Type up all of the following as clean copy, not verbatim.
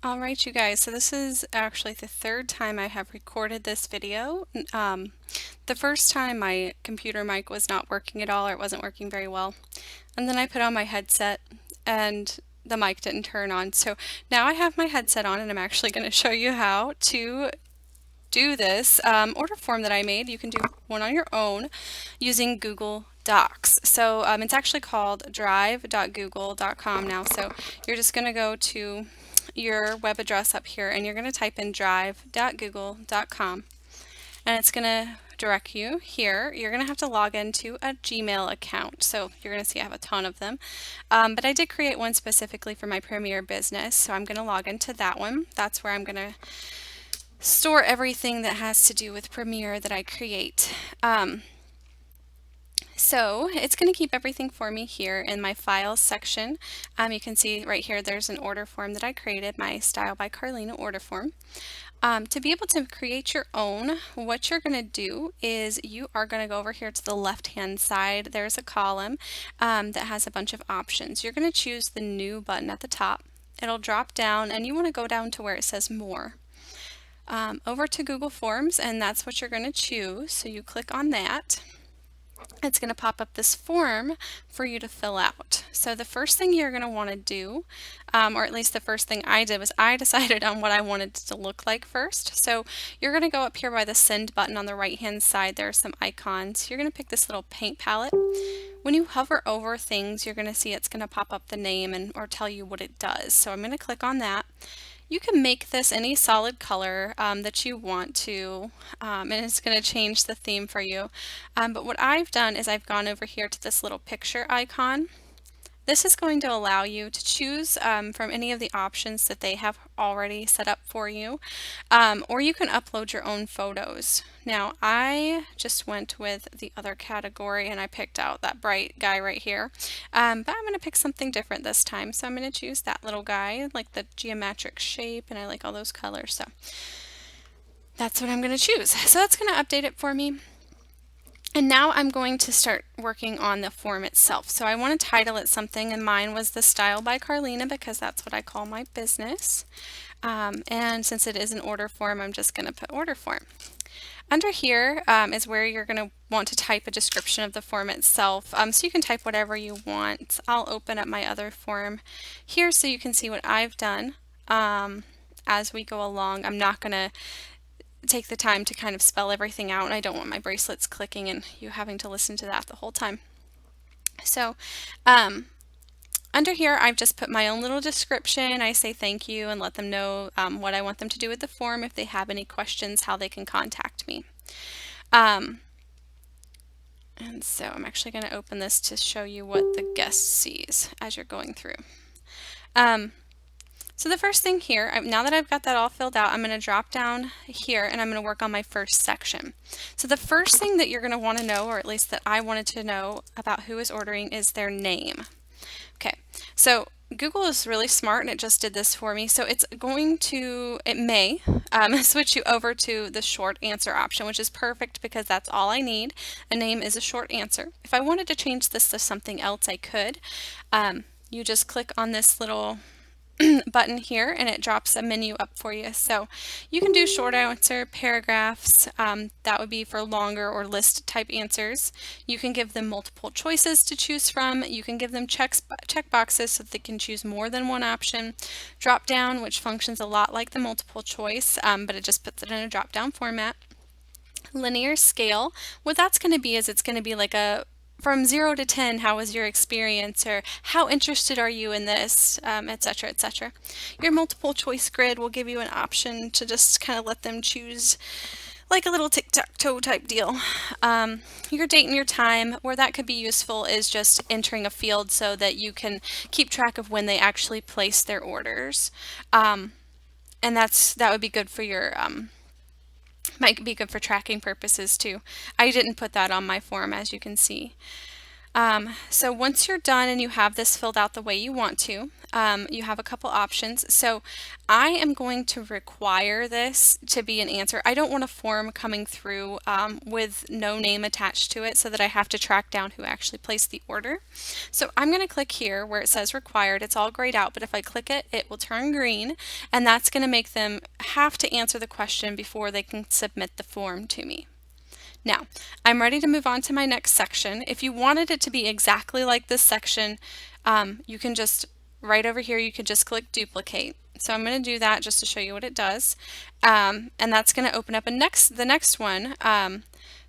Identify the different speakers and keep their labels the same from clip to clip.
Speaker 1: All right, you guys, so this is actually the third time I have recorded this video. The first time my computer mic was not working at all, or it wasn't working very well. And then I put on my headset and the mic didn't turn on. So now I have my headset on and I'm actually going to show you how to do this order form that I made. You can do one on your own using Google Docs. So it's actually called drive.google.com now. So you're just going to go to your web address up here and you're going to type in drive.google.com and it's going to direct you here. You're going to have to log into a Gmail account. So you're going to see I have a ton of them. But I did create one specifically for my Premiere business. So I'm going to log into that one. That's where I'm going to store everything that has to do with Premiere that I create. So it's going to keep everything for me here in my files section. You can see right here there's an order form that I created, my Style by Carlina order form. To be able to create your own, what you're going to do is you are going to go over here to the left hand side. There's a column that has a bunch of options. You're going to choose the new button at the top. It'll drop down and you want to go down to where it says more. Over to Google Forms, and that's what you're going to choose. So you click on that. It's going to pop up this form for you to fill out. So the first thing you're going to want to do, or at least the first thing I did, was I decided on what I wanted it to look like first. So you're going to go up here by the send button on the right hand side. There are some icons. You're going to pick this little paint palette. When you hover over things, you're going to see it's going to pop up the name and or tell you what it does. So I'm going to click on that. You can make this any solid color that you want to, and it's going to change the theme for you. But what I've done is I've gone over here to this little picture icon. This is going to allow you to choose from any of the options that they have already set up for you, or you can upload your own photos. Now, I just went with the other category and I picked out that bright guy right here, but I'm going to pick something different this time. So I'm going to choose that little guy, like the geometric shape, and I like all those colors. So that's what I'm going to choose. So that's going to update it for me. And now I'm going to start working on the form itself. So I want to title it something, and mine was the Style by Carlina because that's what I call my business. And since it is an order form, I'm just going to put order form. Under here is where you're going to want to type a description of the form itself. So you can type whatever you want. I'll open up my other form here so you can see what I've done as we go along. I'm not going to take the time to kind of spell everything out, and I don't want my bracelets clicking and you having to listen to that the whole time. So under here I've just put my own little description. I say thank you and let them know what I want them to do with the form. If they have any questions, how they can contact me. And so I'm actually going to open this to show you what the guest sees as you're going through. So the first thing here, now that I've got that all filled out, I'm going to drop down here and I'm going to work on my first section. So the first thing that you're going to want to know, or at least that I wanted to know about who is ordering, is their name. Okay, so Google is really smart and it just did this for me. So it's going to, it may switch you over to the short answer option, which is perfect because that's all I need. A name is a short answer. If I wanted to change this to something else, I could. You just click on this little button here and it drops a menu up for you. So you can do short answer, paragraphs, that would be for longer or list type answers. You can give them multiple choices to choose from. You can give them check boxes so that they can choose more than one option. Drop down, which functions a lot like the multiple choice, but it just puts it in a drop down format. Linear scale, what that's going to be is it's going to be like a from 0 to 10, how was your experience, or how interested are you in this, etc., etc. Your multiple choice grid will give you an option to just kind of let them choose like a little tic-tac-toe type deal. Your date and your time, where that could be useful is just entering a field so that you can keep track of when they actually place their orders. And that would be good for your might be good for tracking purposes too. I didn't put that on my form, as you can see. So once you're done and you have this filled out the way you want to, you have a couple options. So I am going to require this to be an answer. I don't want a form coming through with no name attached to it so that I have to track down who actually placed the order. So I'm going to click here where it says required. It's all grayed out, but if I click it, it will turn green, and that's going to make them have to answer the question before they can submit the form to me. Now, I'm ready to move on to my next section. If you wanted it to be exactly like this section, you can just, right over here, you could just click duplicate. So I'm going to do that just to show you what it does. And that's going to open up the next one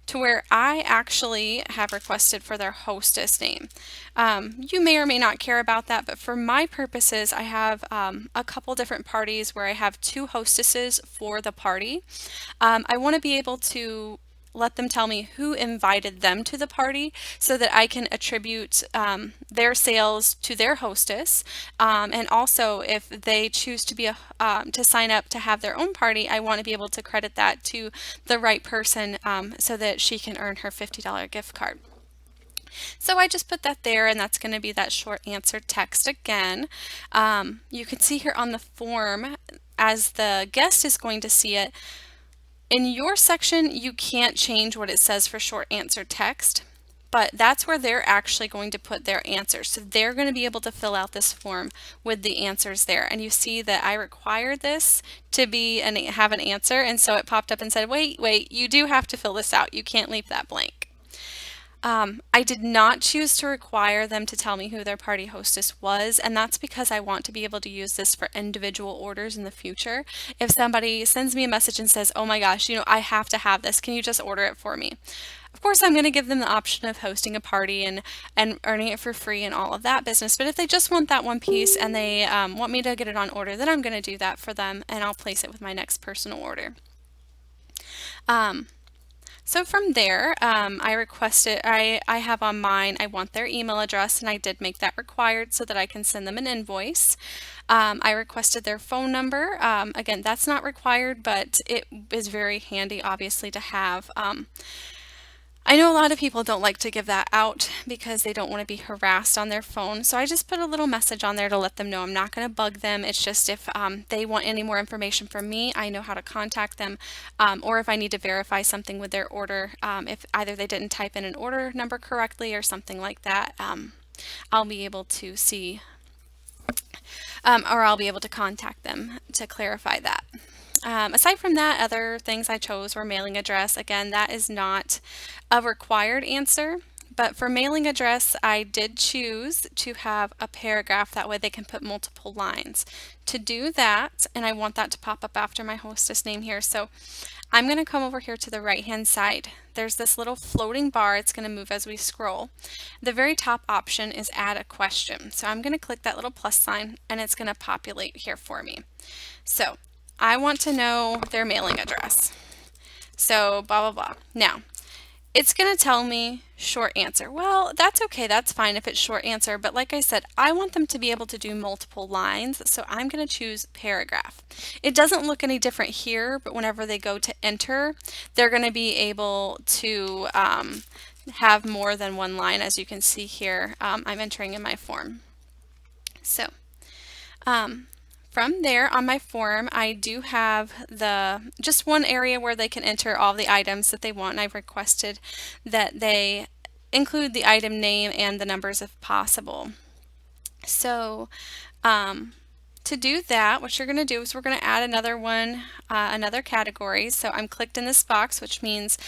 Speaker 1: to where I actually have requested for their hostess name. You may or may not care about that, but for my purposes, I have a couple different parties where I have 2 hostesses for the party. I want to be able to let them tell me who invited them to the party so that I can attribute their sales to their hostess. And also, if they choose to be to sign up to have their own party, I want to be able to credit that to the right person so that she can earn her $50 gift card. So I just put that there, and that's going to be that short answer text again. You can see here on the form, as the guest is going to see it, in your section, you can't change what it says for short answer text, but that's where they're actually going to put their answers. So they're going to be able to fill out this form with the answers there. And you see that I required this to be and have an answer, and so it popped up and said, wait, you do have to fill this out. You can't leave that blank. I did not choose to require them to tell me who their party hostess was, and that's because I want to be able to use this for individual orders in the future. If somebody sends me a message and says, oh my gosh, I have to have this, can you just order it for me? Of course, I'm going to give them the option of hosting a party and earning it for free and all of that business, but if they just want that one piece and they want me to get it on order, then I'm going to do that for them, and I'll place it with my next personal order. So from there, I requested, I have on mine, I want their email address, and I did make that required so that I can send them an invoice. I requested their phone number. Again, that's not required, but it is very handy, obviously, to have. I know a lot of people don't like to give that out because they don't want to be harassed on their phone, so I just put a little message on there to let them know I'm not going to bug them. It's just if they want any more information from me, I know how to contact them, or if I need to verify something with their order, if either they didn't type in an order number correctly or something like that, I'll be able to see, or I'll be able to contact them to clarify that. Aside from that, other things I chose were mailing address. Again, that is not a required answer, but for mailing address, I did choose to have a paragraph. That way they can put multiple lines. To do that, and I want that to pop up after my hostess name here, so I'm going to come over here to the right-hand side. There's this little floating bar. It's going to move as we scroll. The very top option is add a question. So I'm going to click that little plus sign, and it's going to populate here for me. So I want to know their mailing address. So blah, blah, blah. Now, it's going to tell me short answer. Well, that's okay. That's fine if it's short answer. But like I said, I want them to be able to do multiple lines. So I'm going to choose paragraph. It doesn't look any different here, but whenever they go to enter, they're going to be able to have more than one line. As you can see here, I'm entering in my form. So, from there on my form, I do have just one area where they can enter all the items that they want, and I've requested that they include the item name and the numbers if possible. So to do that, what you're going to do is we're going to add another one, another category. So I'm clicked in this box, which means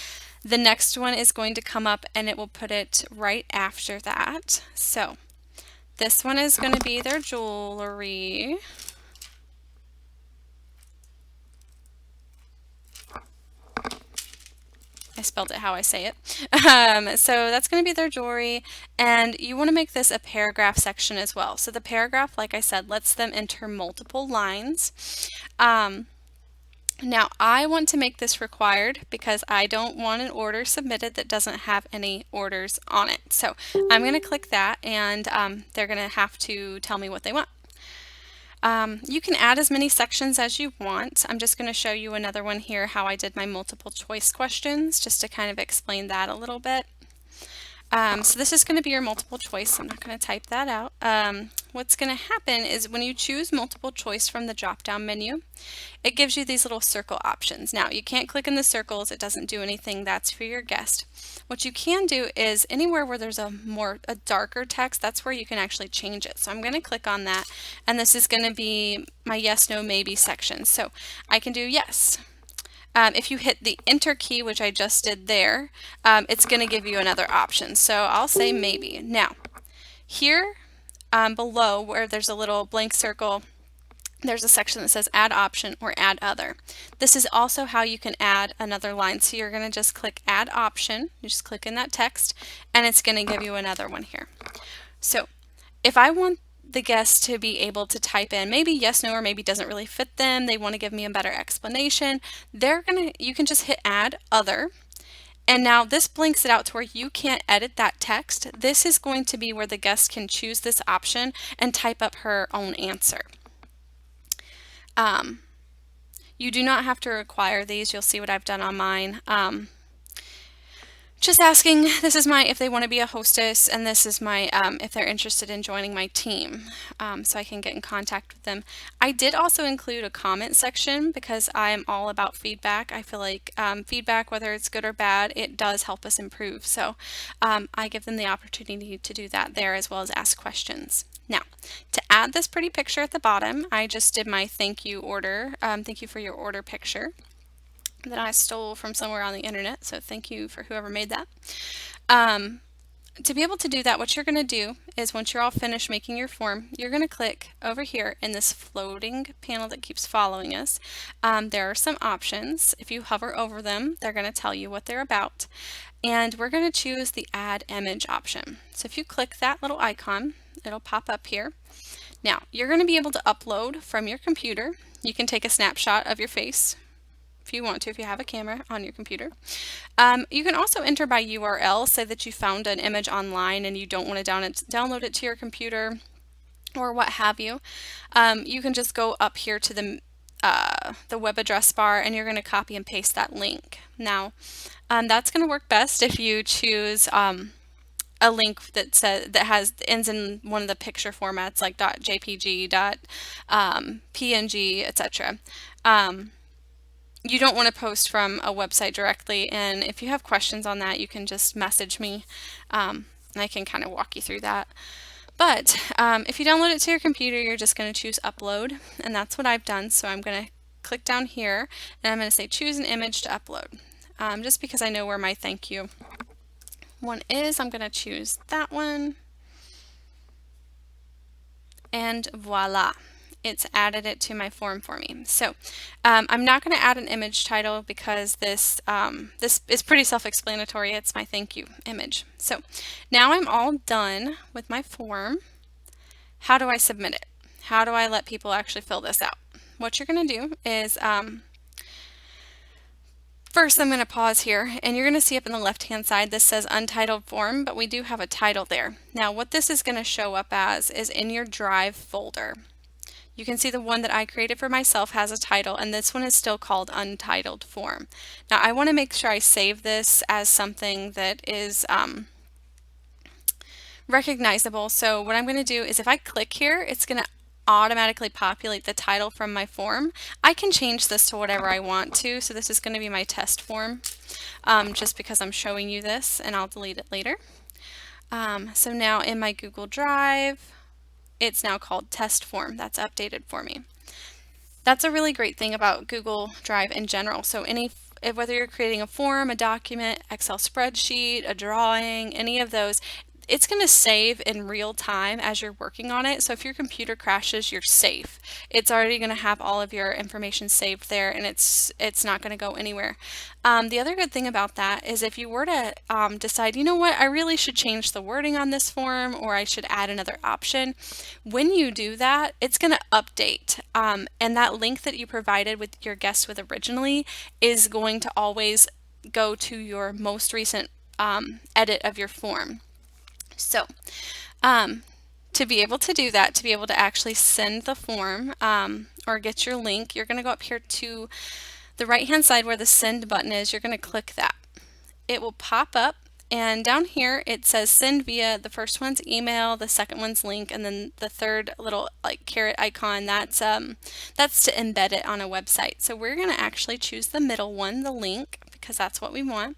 Speaker 1: the next one is going to come up and it will put it right after that. So this one is going to be their jewelry. I spelled it how I say it. So that's going to be their jewelry, and you want to make this a paragraph section as well. So the paragraph, like I said, lets them enter multiple lines. Now I want to make this required because I don't want an order submitted that doesn't have any orders on it. So I'm going to click that, and they're going to have to tell me what they want. You can add as many sections as you want. I'm just going to show you another one here, how I did my multiple choice questions, just to kind of explain that a little bit. So this is going to be your multiple choice. So I'm not going to type that out. What's going to happen is when you choose multiple choice from the drop-down menu, it gives you these little circle options. Now, you can't click in the circles. It doesn't do anything. That's for your guest. What you can do is anywhere where there's a darker text, that's where you can actually change it. So I'm going to click on that, and this is going to be my yes, no, maybe section. So I can do yes. If you hit the enter key, which I just did there, it's going to give you another option. So I'll say maybe. Now, here below where there's a little blank circle, there's a section that says add option or add other. This is also how you can add another line. So you're going to just click add option, you just click in that text, and it's going to give you another one here. So if I want the guest to be able to type in maybe yes, no, or maybe doesn't really fit them, they want to give me a better explanation, you can just hit add other. And now this blinks it out to where you can't edit that text. This is going to be where the guest can choose this option and type up her own answer. You do not have to require these. You'll see what I've done on mine. Just asking, this is my, if they want to be a hostess, and this is my, if they're interested in joining my team, so I can get in contact with them. I did also include a comment section because I'm all about feedback. I feel like feedback, whether it's good or bad, it does help us improve. So I give them the opportunity to do that there as well as ask questions. Now, to add this pretty picture at the bottom, I just did my thank you order, thank you for your order picture that I stole from somewhere on the internet, so thank you for whoever made that. To be able to do that, what you're going to do is once you're all finished making your form, you're going to click over here in this floating panel that keeps following us. There are some options. If you hover over them, they're going to tell you what they're about. And we're going to choose the add image option. So if you click that little icon, it'll pop up here. Now, you're going to be able to upload from your computer. You can take a snapshot of your face if you want to, if you have a camera on your computer. You can also enter by URL, say that you found an image online and you don't want to download it to your computer or what have you. You can just go up here to the web address bar and you're going to copy and paste that link. Now, that's going to work best if you choose a link that ends in one of the picture formats like .jpg, .png, etc. You don't want to post from a website directly, and if you have questions on that, you can just message me and I can kind of walk you through that. But if you download it to your computer, you're just going to choose upload, and that's what I've done. So I'm going to click down here and I'm going to say choose an image to upload. Just because I know where my thank you one is, I'm going to choose that one, and voila. It's added it to my form for me. So I'm not going to add an image title because this is pretty self-explanatory. It's my thank you image. So now I'm all done with my form. How do I submit it? How do I let people actually fill this out? What you're going to do is first I'm going to pause here, and you're going to see up in the left hand side this says untitled form, but we do have a title there. Now what this is going to show up as is in your Drive folder. You can see the one that I created for myself has a title, and this one is still called Untitled Form. Now I want to make sure I save this as something that is recognizable. So what I'm going to do is if I click here, it's going to automatically populate the title from my form. I can change this to whatever I want to, so this is going to be my test form just because I'm showing you this, and I'll delete it later. So now in my Google Drive, it's now called test form. That's updated for me. That's a really great thing about Google Drive in general. So whether you're creating a form, a document, Excel spreadsheet, a drawing, any of those, it's going to save in real time as you're working on it. So if your computer crashes, you're safe. It's already going to have all of your information saved there, and it's not going to go anywhere. The other good thing about that is if you were to decide, you know what, I really should change the wording on this form, or I should add another option, when you do that, it's going to update. And that link that you provided with your guest with originally is going to always go to your most recent edit of your form. So to be able to do that, to be able to actually send the form or get your link, you're going to go up here to the right hand side where the send button is. You're going to click that. It will pop up And down here it says send via, the first one's email, the second one's link, and then the third little like caret icon, that's to embed it on a website. So we're going to actually choose the middle one, the link, because that's what we want.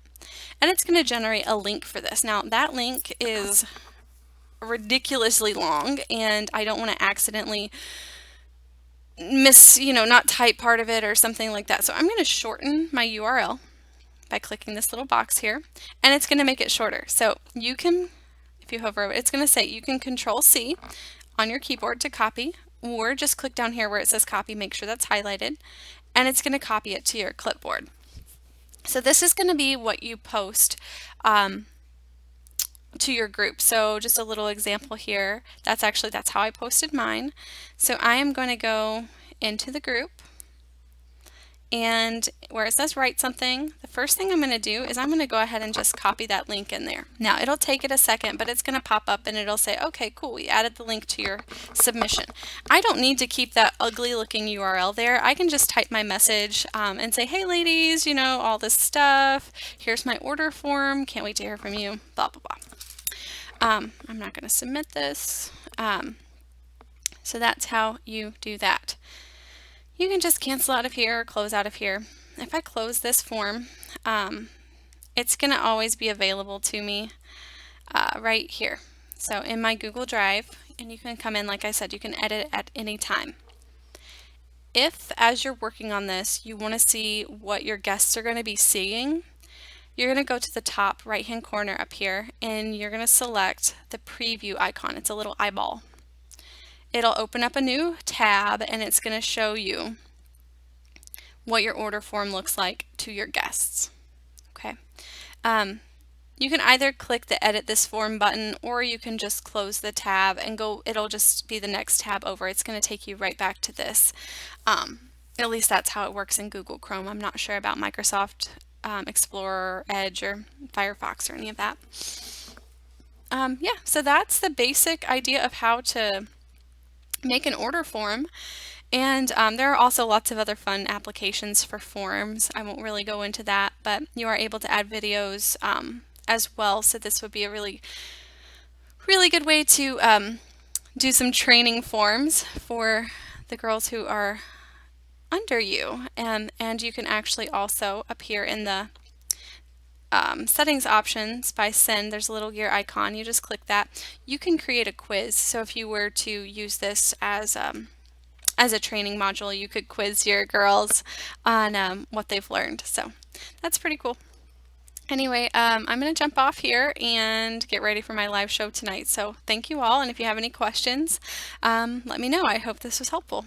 Speaker 1: And it's going to generate a link for this. Now that link is ridiculously long, and I don't want to accidentally not type part of it or something like that. So I'm going to shorten my URL by clicking this little box here, and it's going to make it shorter. So you can, if you hover over it, it's going to say you can Control C on your keyboard to copy, or just click down here where it says copy, make sure that's highlighted, and it's going to copy it to your clipboard. So this is going to be what you post to your group. So just a little example here. That's how I posted mine. So I am going to go into the group, and where it says write something, the first thing I'm going to do is I'm going to go ahead and just copy that link in there. Now it'll take it a second, but it's going to pop up and it'll say, okay, cool, we added the link to your submission. I don't need to keep that ugly looking URL there. I can just type my message and say, hey ladies, all this stuff, here's my order form, can't wait to hear from you, blah, blah, blah. I'm not going to submit this. So that's how you do that. You can just cancel out of here or close out of here. If I close this form, it's going to always be available to me right here. So in my Google Drive, and you can come in, like I said, you can edit it at any time. If, as you're working on this, you want to see what your guests are going to be seeing, you're going to go to the top right-hand corner up here, and you're going to select the preview icon. It's a little eyeball. It'll open up a new tab, and it's going to show you what your order form looks like to your guests. Okay. You can either click the edit this form button, or you can just close the tab and go, it'll just be the next tab over. It's going to take you right back to this. At least that's how it works in Google Chrome. I'm not sure about Microsoft Explorer, Edge, or Firefox, or any of that. Yeah, so that's the basic idea of how to make an order form. And there are also lots of other fun applications for forms. I won't really go into that, but you are able to add videos as well. So this would be a really good way to do some training forms for the girls who are under you. And you can actually also appear in the settings options by send. There's a little gear icon. You just click that. You can create a quiz. So if you were to use this as a training module, you could quiz your girls on what they've learned. So that's pretty cool. Anyway, I'm going to jump off here and get ready for my live show tonight. So thank you all, and if you have any questions, let me know. I hope this was helpful.